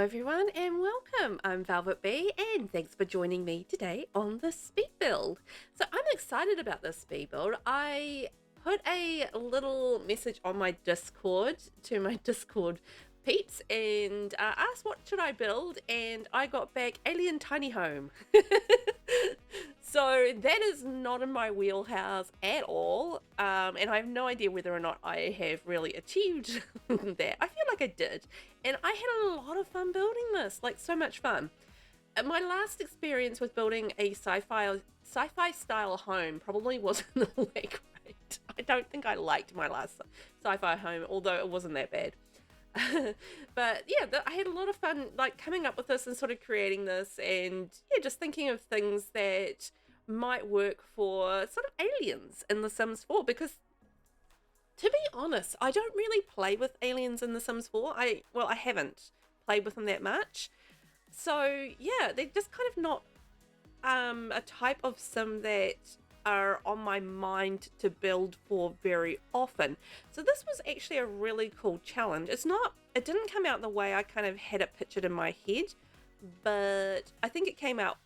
everyone and welcome. I'm VelvettB and thanks for joining me today on the speed build. So I'm excited about this speed build. I put a little message on my Discord to my Discord peeps and asked what should I build, and I got back Alien Tiny Home. So that is not in my wheelhouse at all, and I have no idea whether or not I have really achieved that. I feel like I did, and I had a lot of fun building this, like so much fun. My last experience with building a sci-fi style home probably wasn't all that great. I don't think I liked my last sci-fi home, although it wasn't that bad. But yeah, I had a lot of fun like coming up with this and sort of creating this, and yeah, just thinking of things that might work for sort of aliens in The Sims 4, because to be honest, I don't really play with aliens in The Sims 4. I haven't played with them that much. So yeah, they're just kind of not a type of sim that are on my mind to build for very often. So this was actually a really cool challenge. It didn't come out the way I kind of had it pictured in my head, but I think it came out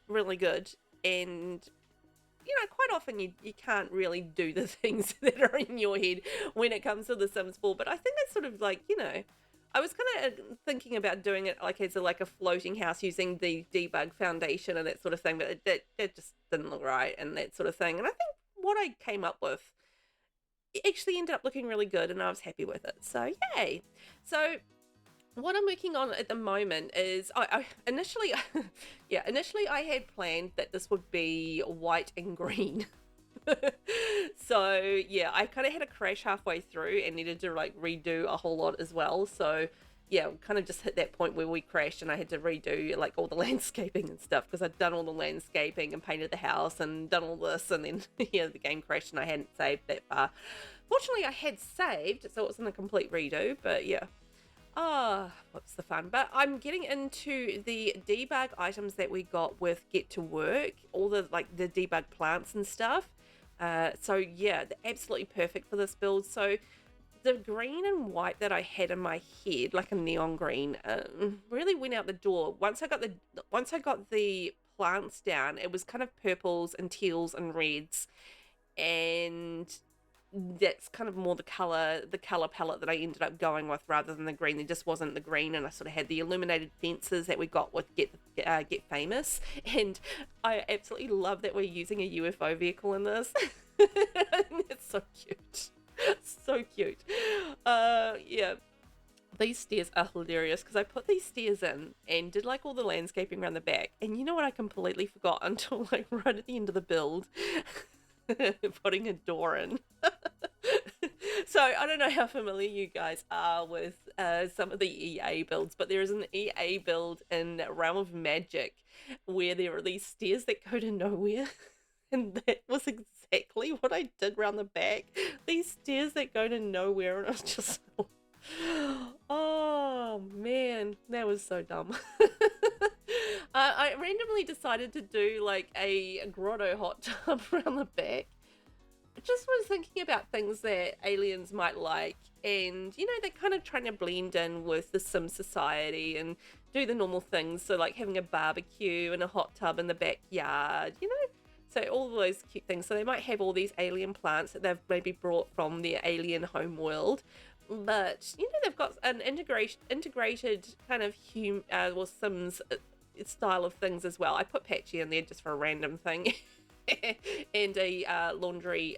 really good. And you know, quite often you can't really do the things that are in your head when it comes to The Sims 4, but I think that's sort of like, you know, I was kind of thinking about doing it like as a floating house using the debug foundation and that sort of thing, but it just didn't look right and that sort of thing. And I think what I came up with actually ended up looking really good, and I was happy with it. So yay! So what I'm working on at the moment is initially I had planned that this would be white and green. So yeah, I kind of had a crash halfway through and needed to like redo a whole lot as well. So yeah, kind of just hit that point where we crashed and I had to redo like all the landscaping and stuff, because I'd done all the landscaping and painted the house and done all this, and then yeah, the game crashed and I hadn't saved that far. Fortunately I had saved, so it wasn't a complete redo, but yeah. What's the fun? But I'm getting into the debug items that we got with Get to Work, all the the debug plants and stuff. So yeah, they're absolutely perfect for this build. So the green and white that I had in my head, like a neon green, really went out the door. Once I got the plants down, it was kind of purples and teals and reds, and that's kind of more the color palette that I ended up going with rather than the green. There just wasn't the green, and I sort of had the illuminated fences that we got with Get Famous, and I absolutely love that we're using a UFO vehicle in this. It's so cute, so cute. Yeah, these stairs are hilarious because I put these stairs in and did like all the landscaping around the back, and you know what, I completely forgot until like right at the end of the build. Putting a door in. So I don't know how familiar you guys are with some of the EA builds, but there is an EA build in Realm of Magic where there are these stairs that go to nowhere. And that was exactly what I did around the back. These stairs that go to nowhere, and I was just, oh man, that was so dumb. I randomly decided to do like a grotto hot tub around the back. I just was thinking about things that aliens might like, and you know, they're kind of trying to blend in with the Sim society and do the normal things. So like having a barbecue and a hot tub in the backyard, you know, so all those cute things. So they might have all these alien plants that they've maybe brought from their alien home world, but you know, they've got an integrated kind of Sims style of things as well. I put Patchy in there just for a random thing. And a laundry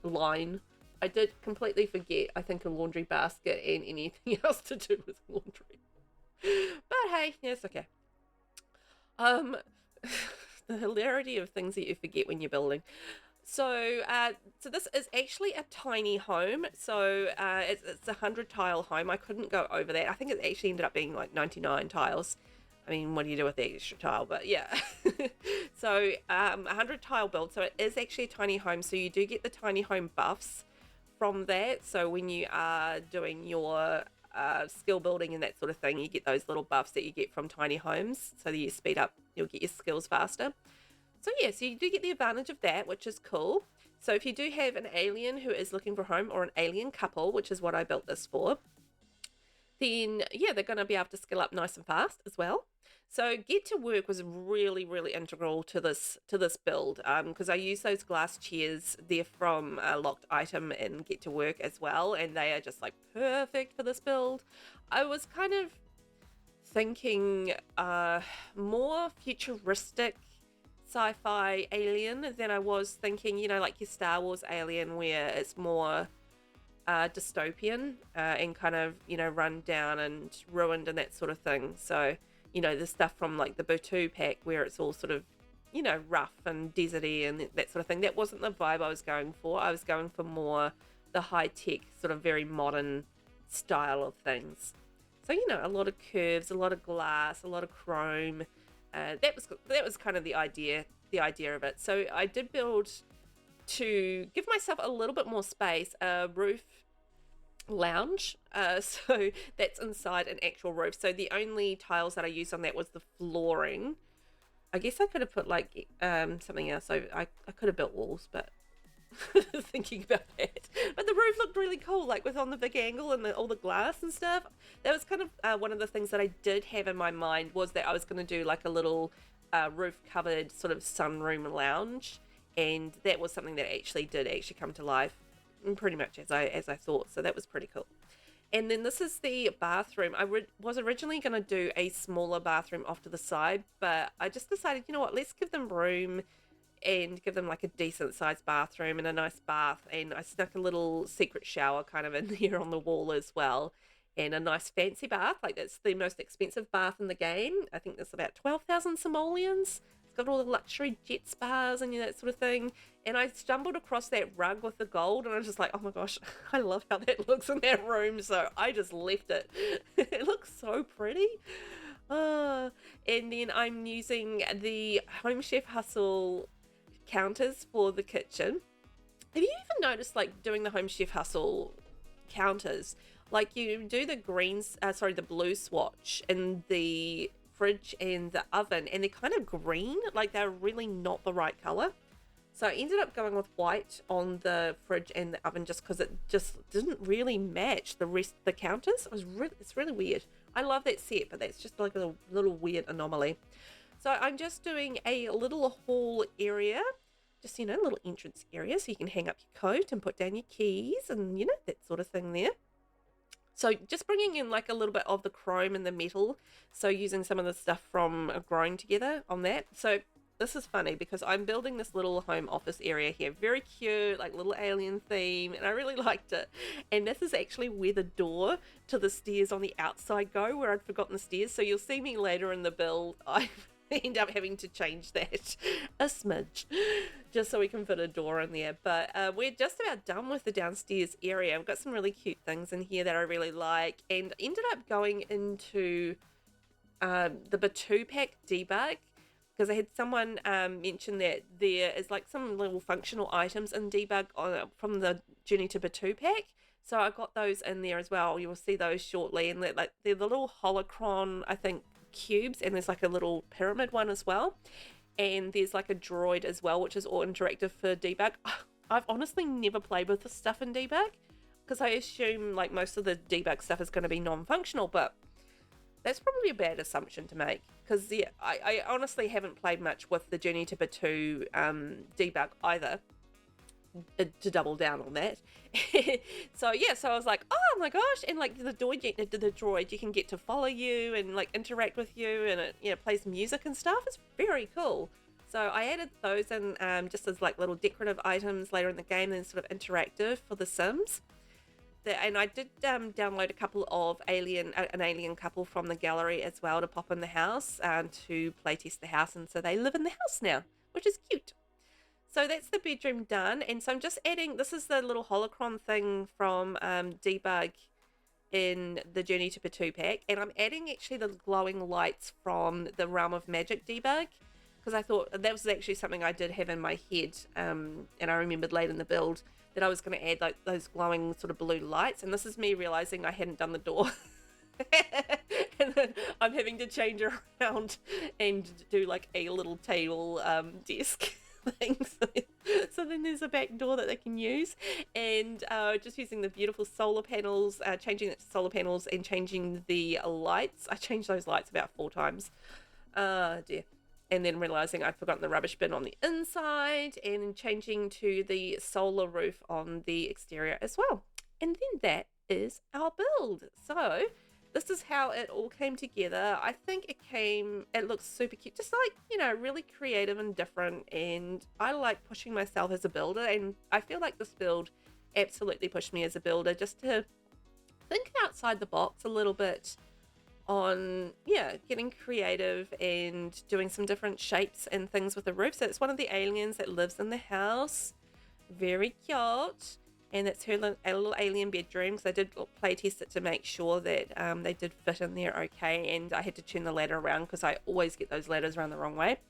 line. I did completely forget, I think, a laundry basket and anything else to do with laundry. But hey, yeah, it's okay. The hilarity of things that you forget when you're building. So this is actually a tiny home. So it's a 100 tile home. I couldn't go over that. I think it actually ended up being like 99 tiles. I mean, what do you do with the extra tile? But yeah. So 100 tile build. So it is actually a tiny home. So you do get the tiny home buffs from that. So when you are doing your skill building and that sort of thing, you get those little buffs that you get from tiny homes. So that you speed up, you'll get your skills faster. So yeah, so you do get the advantage of that, which is cool. So if you do have an alien who is looking for a home, or an alien couple, which is what I built this for, then yeah, they're going to be able to scale up nice and fast as well. So get to work was really, really integral to this build, because I use those glass chairs. They're from a locked item in Get to Work as well, and they are just like perfect for this build. I was kind of thinking more futuristic sci-fi alien than I was thinking, you know, like your Star Wars alien, where it's more dystopian and kind of, you know, run down and ruined and that sort of thing. So, you know, the stuff from like the Batu pack where it's all sort of, you know, rough and deserty and that sort of thing. That wasn't the vibe I was going for. I was going for more the high-tech, sort of very modern style of things. So, you know, a lot of curves, a lot of glass, a lot of chrome. That was kind of the idea of it. So I did build, to give myself a little bit more space, a roof lounge, so that's inside an actual roof. So the only tiles that I used on that was the flooring. I guess I could have put like something else. So I could have built walls, but thinking about that, but the roof looked really cool, like with on the big angle and all the glass and stuff. That was kind of one of the things that I did have in my mind, was that I was going to do like a little roof covered sort of sunroom lounge, and that was something that did come to life pretty much as I thought. So that was pretty cool. And then this is the bathroom. I was originally going to do a smaller bathroom off to the side, but I just decided, you know what, let's give them room and give them like a decent sized bathroom and a nice bath. And I snuck a little secret shower kind of in here on the wall as well, and a nice fancy bath. Like, that's the most expensive bath in the game. I think there's about 12,000 simoleons. It's got all the luxury jet spas and, you know, that sort of thing. And I stumbled across that rug with the gold, and I was just like, oh my gosh, I love how that looks in that room. So I just left it. It looks so pretty. And then I'm using the Home Chef Hustle counters for the kitchen. Have you even noticed, like, doing the Home Chef Hustle counters, like, you do the the blue swatch in the fridge and the oven, and they're kind of green, like they're really not the right color. So I ended up going with white on the fridge and the oven, just because it just didn't really match the rest of the counters. It's really weird. I love that set, but that's just like a little weird anomaly. So I'm just doing a little hall area, just, you know, a little entrance area, so you can hang up your coat and put down your keys and, you know, that sort of thing there. So just bringing in like a little bit of the chrome and the metal, so using some of the stuff from Growing Together on that. So this is funny because I'm building this little home office area here, very cute, like little alien theme, and I really liked it. And this is actually where the door to the stairs on the outside go, where I'd forgotten the stairs. So you'll see me later in the build, I end up having to change that a smidge just so we can fit a door in there. But we're just about done with the downstairs area. I've got some really cute things in here that I really like, and ended up going into the Batu pack debug, because I had someone mention that there is like some little functional items in debug from the Journey to Batu pack. So I got those in there as well. You will see those shortly, and they're the little holocron, I think, cubes, and there's like a little pyramid one as well, and there's like a droid as well, which is all interactive for debug. I've honestly never played with this stuff in debug, because I assume like most of the debug stuff is going to be non-functional, but that's probably a bad assumption to make, because yeah, I honestly haven't played much with the Journey to Batu debug either, to double down on that. So yeah, so I was like, oh my gosh, and like the droid, you can get to follow you and like interact with you, and it, you know, plays music and stuff. It's very cool. So I added those in just as like little decorative items later in the game, and sort of interactive for the Sims. And I did download a couple of an alien couple from the gallery as well to pop in the house to playtest the house, and so they live in the house now, which is cute. So that's the bedroom done, and so I'm just adding, this is the little holocron thing from debug in the Journey to Batu pack, and I'm adding actually the glowing lights from the Realm of Magic debug, because I thought that was actually something I did have in my head, and I remembered late in the build that I was going to add like those glowing sort of blue lights, and this is me realizing I hadn't done the door. And then I'm having to change around and do like a little table desk things. So then there's a back door that they can use, and just using the beautiful solar panels, changing it to solar panels and changing the lights. I changed those lights about 4 times. Dear. And then realizing I'd forgotten the rubbish bin on the inside, and changing to the solar roof on the exterior as well. And then that is our build. So this is how it all came together. I think it looks super cute, just like, you know, really creative and different. And I like pushing myself as a builder, and I feel like this build absolutely pushed me as a builder just to think outside the box a little bit on, yeah, getting creative and doing some different shapes and things with the roof. So it's one of the aliens that lives in the house. Very cute. And it's her little alien bedroom, because I did play test it to make sure that they did fit in there okay. And I had to turn the ladder around because I always get those ladders around the wrong way.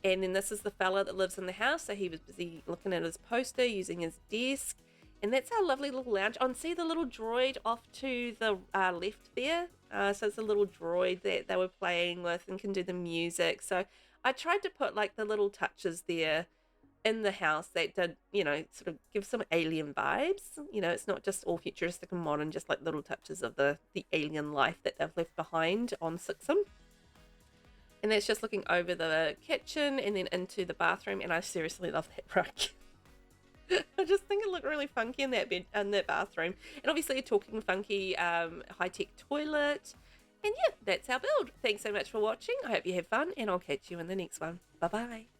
And then this is the fella that lives in the house. So he was busy looking at his poster, using his desk. And that's our lovely little lounge. Oh, and see the little droid off to the left there? So it's a little droid that they were playing with and can do the music. So I tried to put like the little touches there in the house that did, you know, sort of give some alien vibes. You know, it's not just all futuristic and modern, just like little touches of the alien life that they've left behind on Sixum. And that's just looking over the kitchen and then into the bathroom. And I seriously love that rug. I just think it looked really funky in that bathroom. And obviously a talking funky high-tech toilet. And yeah, that's our build. Thanks so much for watching. I hope you have fun, and I'll catch you in the next one. Bye-bye.